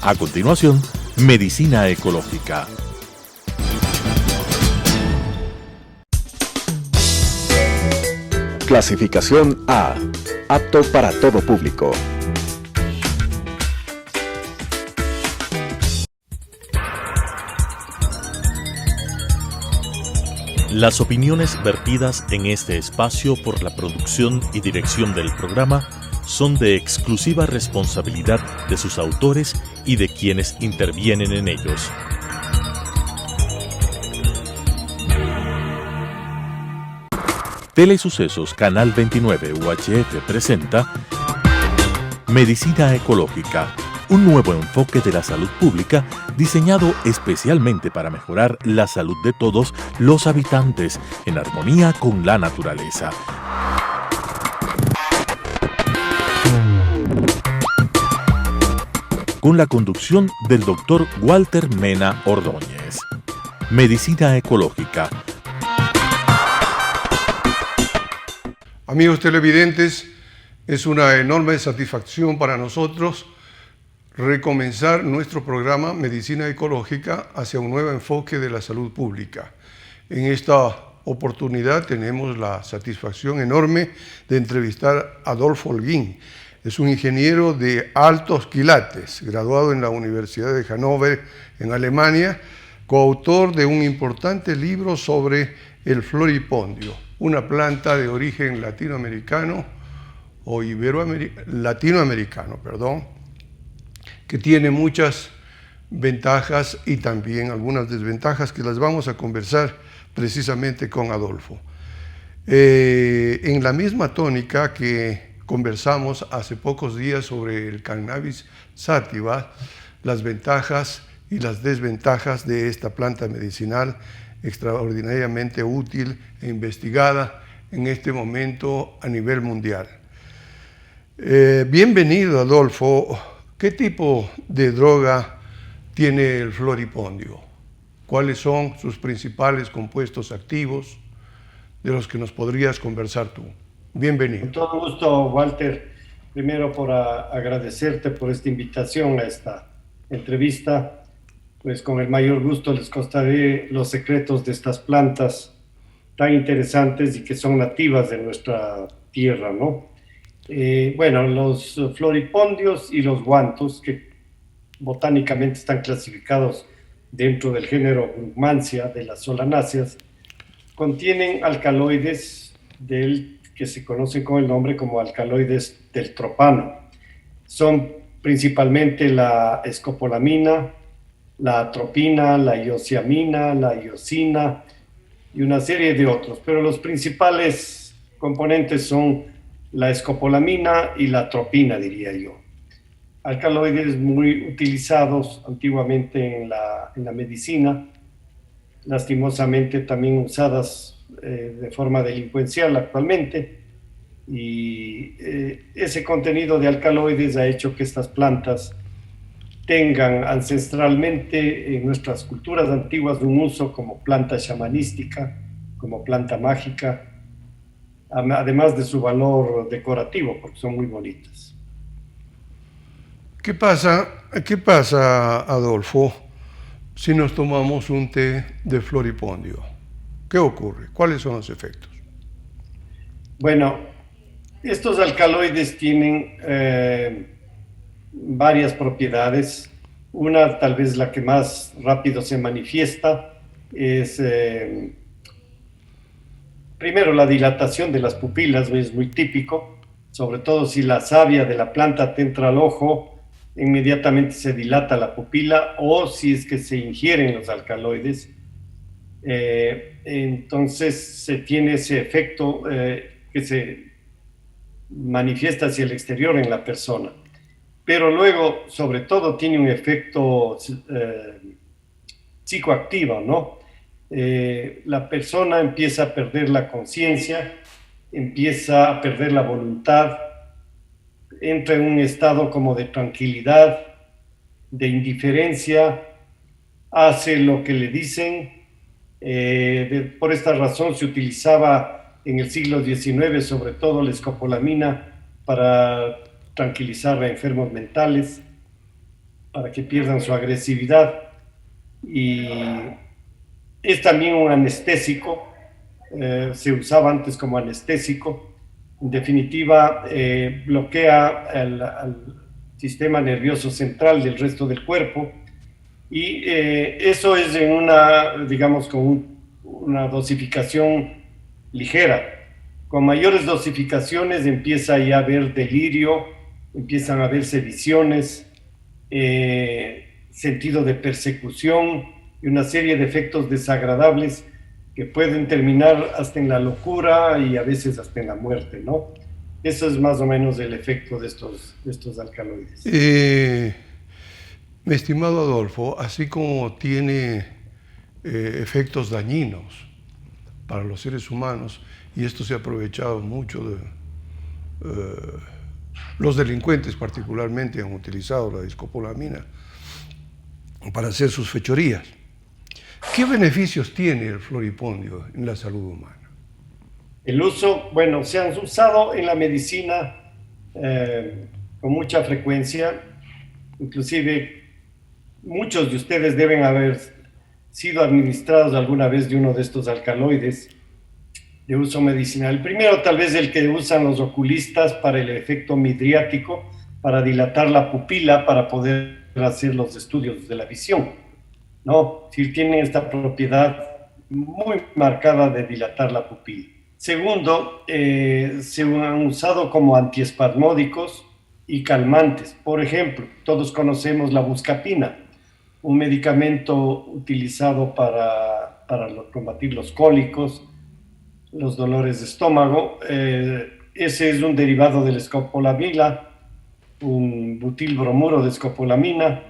A continuación, Medicina Ecológica. Clasificación A. Apto para todo público. Las opiniones vertidas en este espacio por la producción y dirección del programa son de exclusiva responsabilidad de sus autores y de quienes intervienen en ellos. Telesucesos Canal 29 UHF presenta Medicina Ecológica, un nuevo enfoque de la salud pública diseñado especialmente para mejorar la salud de todos los habitantes en armonía con la naturaleza. Con la conducción del Dr. Walter Mena Ordóñez. Medicina Ecológica. Amigos televidentes, es una enorme satisfacción para nosotros recomenzar nuestro programa Medicina Ecológica hacia un nuevo enfoque de la salud pública. En esta oportunidad tenemos la satisfacción enorme de entrevistar a Adolfo Holguín. Es un ingeniero de altos quilates, graduado en la Universidad de Hannover, en Alemania, coautor de un importante libro sobre el floripondio, una planta de origen latinoamericano o latinoamericano, que tiene muchas ventajas y también algunas desventajas que las vamos a conversar precisamente con Adolfo. En la misma tónica que conversamos hace pocos días sobre el cannabis sativa, las ventajas y las desventajas de esta planta medicinal extraordinariamente útil e investigada en este momento a nivel mundial. Bienvenido, Adolfo. ¿Qué tipo de droga tiene el floripondio? ¿Cuáles son sus principales compuestos activos de los que nos podrías conversar tú? Bienvenido. Con todo gusto, Walter. Primero, por agradecerte por esta invitación a esta entrevista. Pues con el mayor gusto les contaré los secretos de estas plantas tan interesantes y que son nativas de nuestra tierra, ¿no? Bueno, los floripondios y los guantos, que botánicamente están clasificados dentro del género Brugmansia de las solanáceas, contienen alcaloides que se conocen con el nombre como alcaloides del tropano. Son principalmente la escopolamina, la atropina, la iosiamina, la iosina y una serie de otros, pero los principales componentes son la escopolamina y la atropina, diría yo. Alcaloides muy utilizados antiguamente en la medicina, lastimosamente también usadas de forma delincuencial actualmente, y ese contenido de alcaloides ha hecho que estas plantas tengan ancestralmente en nuestras culturas antiguas un uso como planta shamanística, como planta mágica, además de su valor decorativo, porque son muy bonitas. ¿Qué pasa, Adolfo, si nos tomamos un té de floripondio? ¿Qué ocurre? ¿Cuáles son los efectos? Bueno, estos alcaloides tienen varias propiedades. Una, tal vez la que más rápido se manifiesta, es primero la dilatación de las pupilas, es muy típico, sobre todo si la savia de la planta te entra al ojo, inmediatamente se dilata la pupila, o si es que se ingieren los alcaloides, entonces se tiene ese efecto que se manifiesta hacia el exterior en la persona. Pero luego, sobre todo, tiene un efecto psicoactivo, ¿no? La persona empieza a perder la conciencia, empieza a perder la voluntad, entra en un estado como de tranquilidad, de indiferencia, hace lo que le dicen. Por esta razón se utilizaba en el siglo XIX, sobre todo la escopolamina, para tranquilizar a enfermos mentales. para que pierdan su agresividad. Y es también un anestésico, se usaba antes como anestésico. En definitiva, bloquea al sistema nervioso central del resto del cuerpo, y eso es en digamos, con una dosificación ligera. Con mayores dosificaciones empieza ya a haber delirio, empiezan a verse visiones, sentido de persecución y una serie de efectos desagradables que pueden terminar hasta en la locura y a veces hasta en la muerte, ¿no? Eso es más o menos el efecto de estos alcaloides. Mi estimado Adolfo, así como tiene efectos dañinos para los seres humanos, y esto se ha aprovechado mucho de los delincuentes particularmente han utilizado la escopolamina para hacer sus fechorías. ¿Qué beneficios tiene el floripondio en la salud humana? El uso, bueno, se han usado en la medicina con mucha frecuencia. Inclusive muchos de ustedes deben haber sido administrados alguna vez de uno de estos alcaloides de uso medicinal. El primero, tal vez el que usan los oculistas para el efecto midriático, para dilatar la pupila, para poder hacer los estudios de la visión, ¿no? Sí, tienen esta propiedad muy marcada de dilatar la pupila. Segundo, se han usado como antiespasmódicos y calmantes. Por ejemplo, todos conocemos la buscapina, un medicamento utilizado para combatir los cólicos, los dolores de estómago. Ese es un derivado de la escopolamina, un butilbromuro de escopolamina,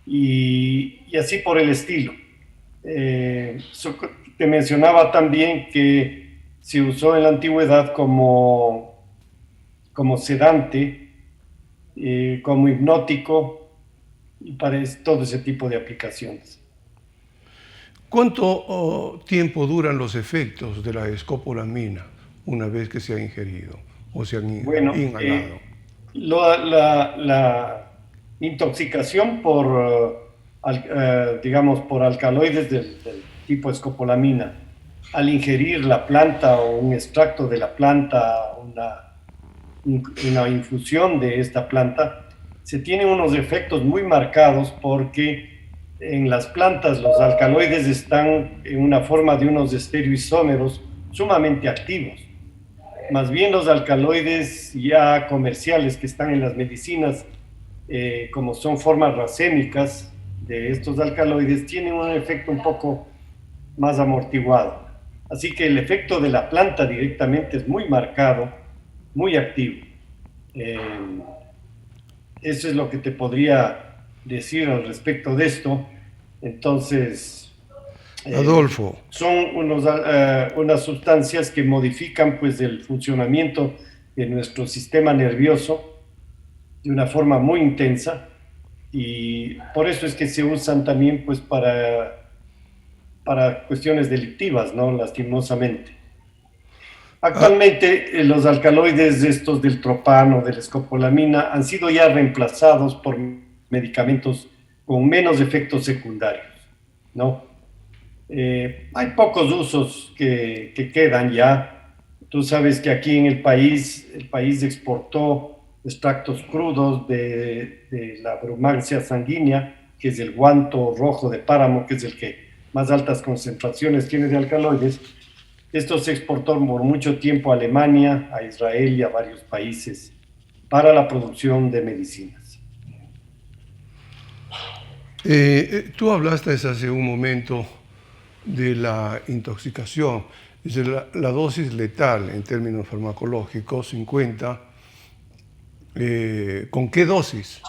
y así por el estilo. Te mencionaba también que se usó en la antigüedad como sedante, como hipnótico, y para todo ese tipo de aplicaciones. ¿Cuánto tiempo duran los efectos de la escopolamina una vez que se ha ingerido o se han inhalado? La intoxicación digamos, por alcaloides del tipo escopolamina, al ingerir la planta o un extracto de la planta, una infusión de esta planta, se tienen unos efectos muy marcados, porque en las plantas los alcaloides están en una forma de unos estereoisómeros sumamente activos. Más bien los alcaloides ya comerciales que están en las medicinas, como son formas racémicas de estos alcaloides, tienen un efecto un poco más amortiguado. Así que el efecto de la planta directamente es muy marcado, muy activo. Eso es lo que te podría decir al respecto de esto. Entonces, Adolfo, son unas sustancias que modifican, pues, el funcionamiento de nuestro sistema nervioso de una forma muy intensa, y por eso es que se usan también, pues, para cuestiones delictivas, ¿no? Lastimosamente. Actualmente los alcaloides estos del tropano, de la escopolamina, han sido ya reemplazados por medicamentos con menos efectos secundarios, ¿no? Hay pocos usos que quedan ya. Tú sabes que aquí en el país exportó extractos crudos de la brumancia sanguínea, que es el guanto rojo de páramo, que es el que más altas concentraciones tiene de alcaloides. Esto se exportó por mucho tiempo a Alemania, a Israel y a varios países para la producción de medicinas. Tú hablaste hace un momento de la intoxicación. Dice la dosis letal en términos farmacológicos, 50. ¿Con qué dosis?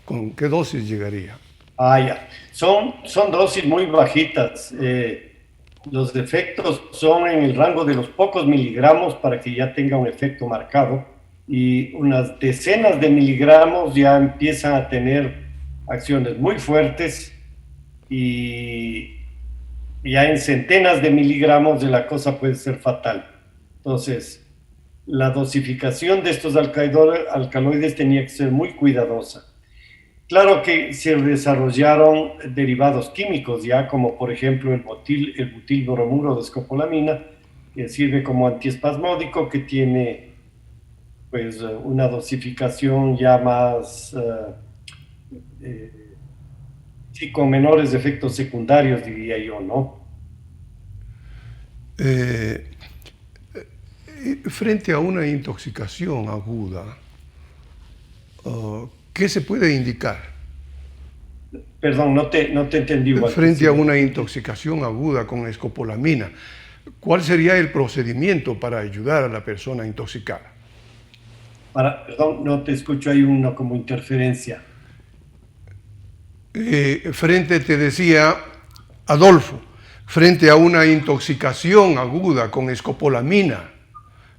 ¿Con qué dosis llegaría? Ya. Son dosis muy bajitas. Los efectos son en el rango de los pocos miligramos para que ya tenga un efecto marcado, y unas decenas de miligramos ya empiezan a tener acciones muy fuertes, y ya en centenas de miligramos de la cosa puede ser fatal. Entonces, la dosificación de estos alcaloides tenía que ser muy cuidadosa. Claro que se desarrollaron derivados químicos ya, como por ejemplo el butilbromuro de escopolamina, que sirve como antiespasmódico, que tiene pues una dosificación ya más, sí, con menores efectos secundarios, diría yo, ¿no? Eh, Frente a una intoxicación aguda, ¿qué se puede indicar? Perdón, no te entendí, Walter. Frente a una intoxicación aguda con escopolamina, ¿cuál sería el procedimiento para ayudar a la persona intoxicada? Perdón, no te escucho, hay una como interferencia. Te decía Adolfo, frente a una intoxicación aguda con escopolamina,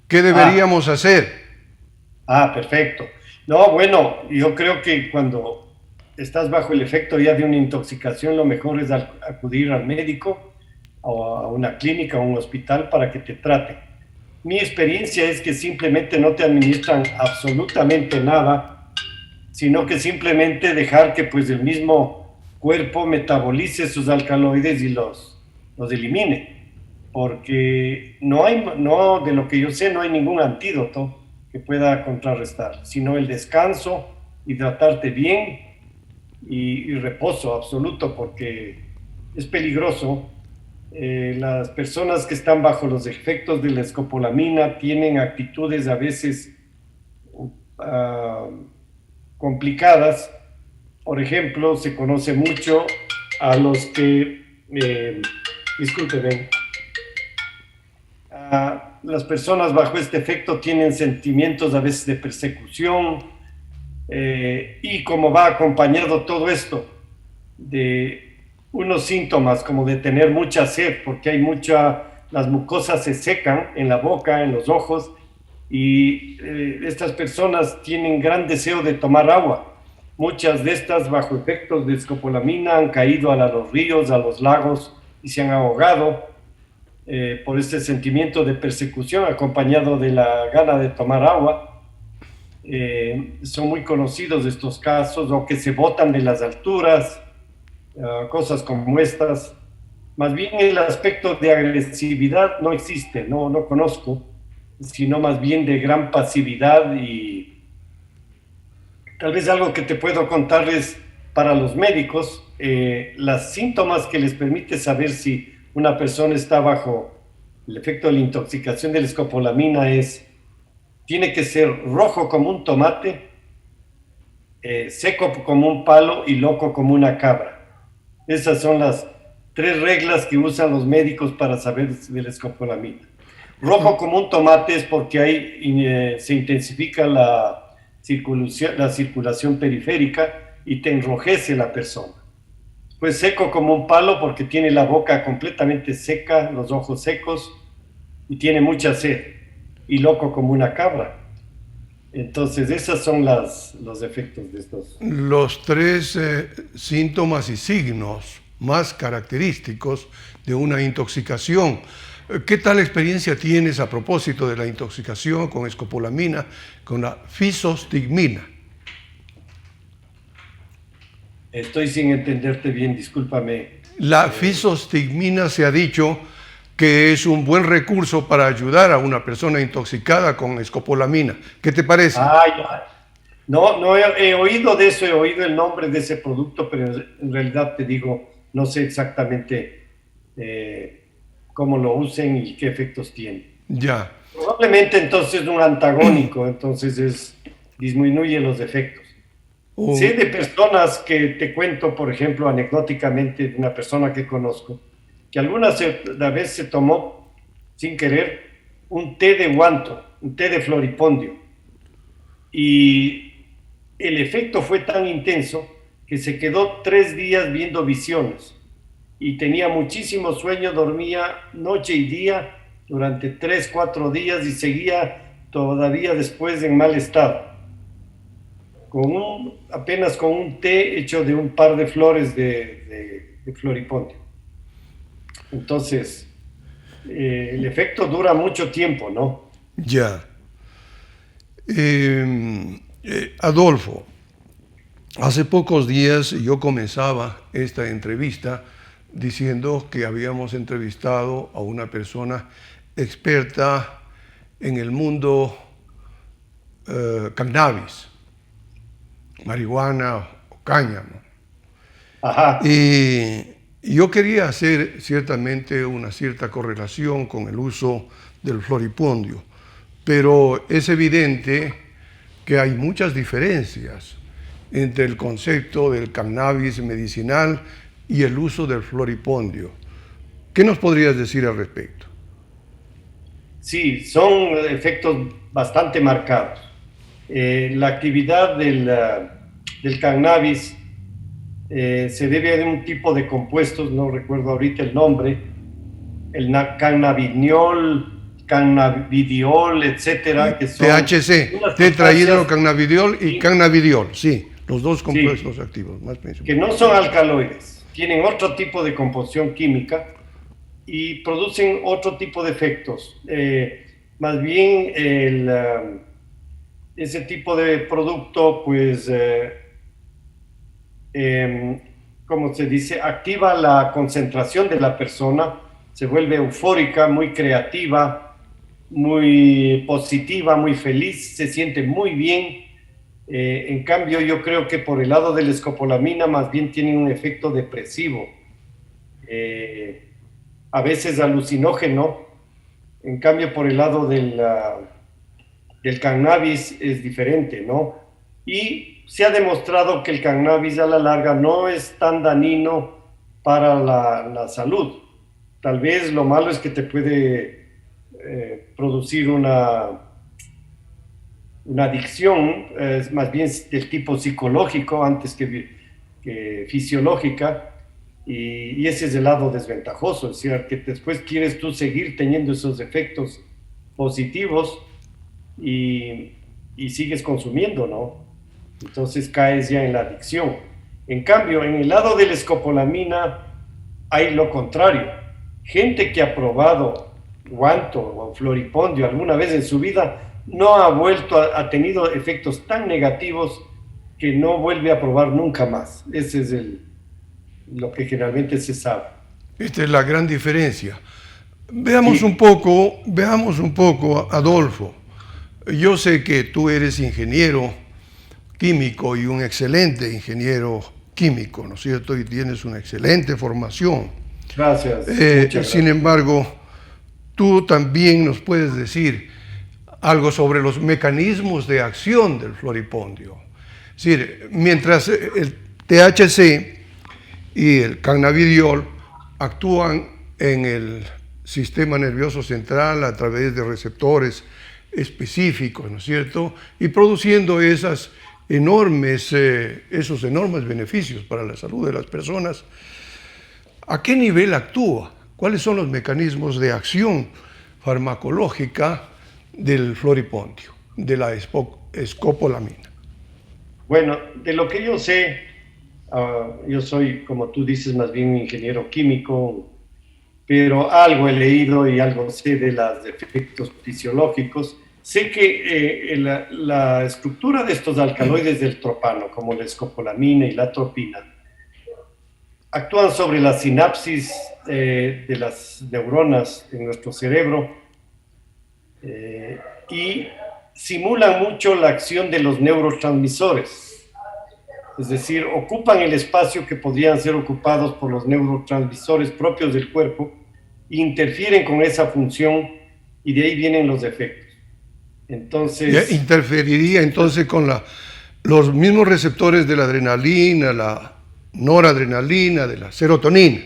¿qué deberíamos hacer? Perfecto. No, bueno, yo creo que cuando estás bajo el efecto ya de una intoxicación, lo mejor es acudir al médico o a una clínica o un hospital para que te trate. Mi experiencia es que simplemente no te administran absolutamente nada, sino que simplemente dejar que pues el mismo cuerpo metabolice sus alcaloides y los elimine, porque no, de lo que yo sé, no hay ningún antídoto que pueda contrarrestar, sino el descanso, hidratarte bien y reposo absoluto, porque es peligroso. Las personas que están bajo los efectos de la escopolamina tienen actitudes a veces complicadas. Por ejemplo, se conoce mucho a los que, discúlpeme, las personas bajo este efecto tienen sentimientos a veces de persecución, y como va acompañado todo esto de unos síntomas como de tener mucha sed, porque las mucosas se secan en la boca, en los ojos, y estas personas tienen gran deseo de tomar agua. Muchas de estas, bajo efectos de escopolamina, han caído a los ríos, a los lagos y se han ahogado por este sentimiento de persecución acompañado de la gana de tomar agua. Son muy conocidos estos casos, o que se botan de las alturas, cosas como estas. Más bien el aspecto de agresividad no existe, no conozco, sino más bien de gran pasividad. Y tal vez algo que te puedo contarles para los médicos, los síntomas que les permite saber si una persona está bajo el efecto de la intoxicación de la escopolamina tiene que ser rojo como un tomate, seco como un palo y loco como una cabra. Esas son las 3 reglas que usan los médicos para saber de la escopolamina. Rojo como un tomate es porque ahí se intensifica la circulación periférica y te enrojece la persona. Pues seco como un palo porque tiene la boca completamente seca, los ojos secos y tiene mucha sed. Y loco como una cabra. Entonces, esos son los efectos de estos. Los 3 síntomas y signos más característicos de una intoxicación. ¿Qué tal experiencia tienes a propósito de la intoxicación con escopolamina, con la fisostigmina? Estoy sin entenderte bien, discúlpame. La fisostigmina se ha dicho que es un buen recurso para ayudar a una persona intoxicada con escopolamina. ¿Ququé te parece? No he oído de eso, he oído el nombre de ese producto, pero en realidad te digo, no sé exactamente cómo lo usen y qué efectos tiene. Ya. Probablemente entonces un antagónico, entonces disminuye los efectos. Sé de personas que te cuento, por ejemplo, anecdóticamente, de una persona que conozco, que alguna vez se tomó sin querer un té de guanto, un té de floripondio, y el efecto fue tan intenso que se quedó 3 días viendo visiones y tenía muchísimo sueño, dormía noche y día durante 3, 4 días y seguía todavía después en mal estado, apenas con un té hecho de un par de flores de floripondio. Entonces, el efecto dura mucho tiempo, ¿no? Ya. Adolfo, Hace pocos días yo comenzaba esta entrevista diciendo que habíamos entrevistado a una persona experta en el mundo cannabis, marihuana o cáñamo. Ajá. Y yo quería hacer ciertamente una cierta correlación con el uso del floripondio, pero es evidente que hay muchas diferencias entre el concepto del cannabis medicinal y el uso del floripondio. ¿Qué nos podrías decir al respecto? Sí, son efectos bastante marcados. La actividad del cannabis se debe a un tipo de compuestos, no recuerdo ahorita el nombre, el cannabidiol, etcétera, que son THC, tetrahidrocannabidiol y cannabidiol, sí, los dos compuestos activos más principales. Que no son alcaloides, tienen otro tipo de composición química y producen otro tipo de efectos. Más bien ese tipo de producto, pues, como se dice, activa la concentración de la persona, se vuelve eufórica, muy creativa, muy positiva, muy feliz, se siente muy bien. En cambio, yo creo que por el lado de la escopolamina más bien tiene un efecto depresivo, a veces alucinógeno. En cambio, por el lado del cannabis es diferente, ¿no? Y se ha demostrado que el cannabis a la larga no es tan dañino para la salud. Tal vez lo malo es que te puede producir una adicción, es más bien del tipo psicológico antes que fisiológica, y ese es el lado desventajoso, es decir, que después quieres tú seguir teniendo esos efectos positivos y sigues consumiendo, ¿no? Entonces caes ya en la adicción. En cambio, en el lado de la escopolamina hay lo contrario. Gente que ha probado guanto o floripondio alguna vez en su vida no ha ha tenido efectos tan negativos que no vuelve a probar nunca más. Ese es lo que generalmente se sabe. Esta es la gran diferencia. Veamos un poco, Adolfo. Yo sé que tú eres ingeniero químico y un excelente ingeniero químico, ¿no es cierto? Y tienes una excelente formación. Gracias. Sin embargo, tú también nos puedes decir algo sobre los mecanismos de acción del floripondio. Es decir, mientras el THC y el cannabidiol actúan en el sistema nervioso central a través de receptores específicos, ¿no es cierto? Y produciendo esos enormes beneficios para la salud de las personas. ¿A qué nivel actúa? ¿Cuáles son los mecanismos de acción farmacológica del floripondio, de la escopolamina? Bueno, de lo que yo sé, yo soy, como tú dices, más bien un ingeniero químico, pero algo he leído y algo sé de los efectos fisiológicos. Sé que la estructura de estos alcaloides del tropano, como la escopolamina y la atropina, actúan sobre la sinapsis de las neuronas en nuestro cerebro y simulan mucho la acción de los neurotransmisores. Es decir, ocupan el espacio que podrían ser ocupados por los neurotransmisores propios del cuerpo, interfieren con esa función y de ahí vienen los efectos. Entonces, interferiría entonces con los mismos receptores de la adrenalina, la noradrenalina, de la serotonina.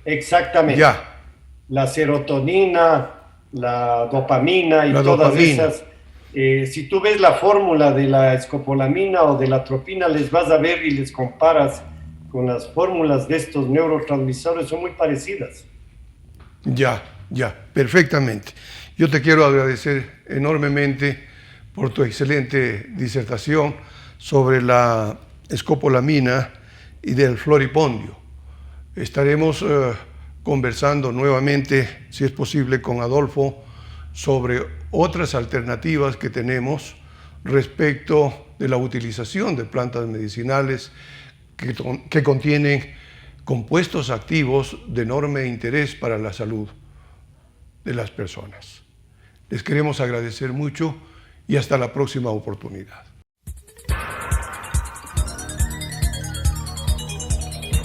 Exactamente. Ya. La serotonina, la dopamina y todas esas. Si tú ves la fórmula de la escopolamina o de la atropina, les vas a ver y les comparas con las fórmulas de estos neurotransmisores, son muy parecidas. Ya, perfectamente. Yo te quiero agradecer enormemente por tu excelente disertación sobre la escopolamina y del floripondio. Estaremos conversando nuevamente, si es posible, con Adolfo sobre otras alternativas que tenemos respecto de la utilización de plantas medicinales que contienen compuestos activos de enorme interés para la salud de las personas. Les queremos agradecer mucho y hasta la próxima oportunidad.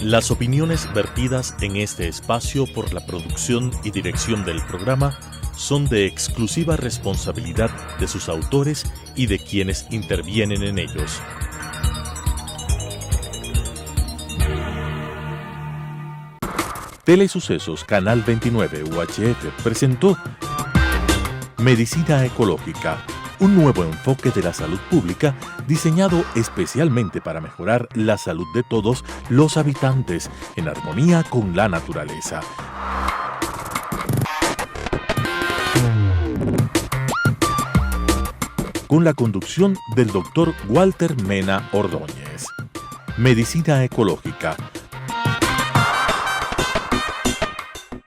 Las opiniones vertidas en este espacio por la producción y dirección del programa son de exclusiva responsabilidad de sus autores y de quienes intervienen en ellos. Telesucesos Canal 29 UHF presentó Medicina Ecológica, un nuevo enfoque de la salud pública diseñado especialmente para mejorar la salud de todos los habitantes en armonía con la naturaleza. Con la conducción del Dr. Walter Mena Ordóñez. Medicina Ecológica,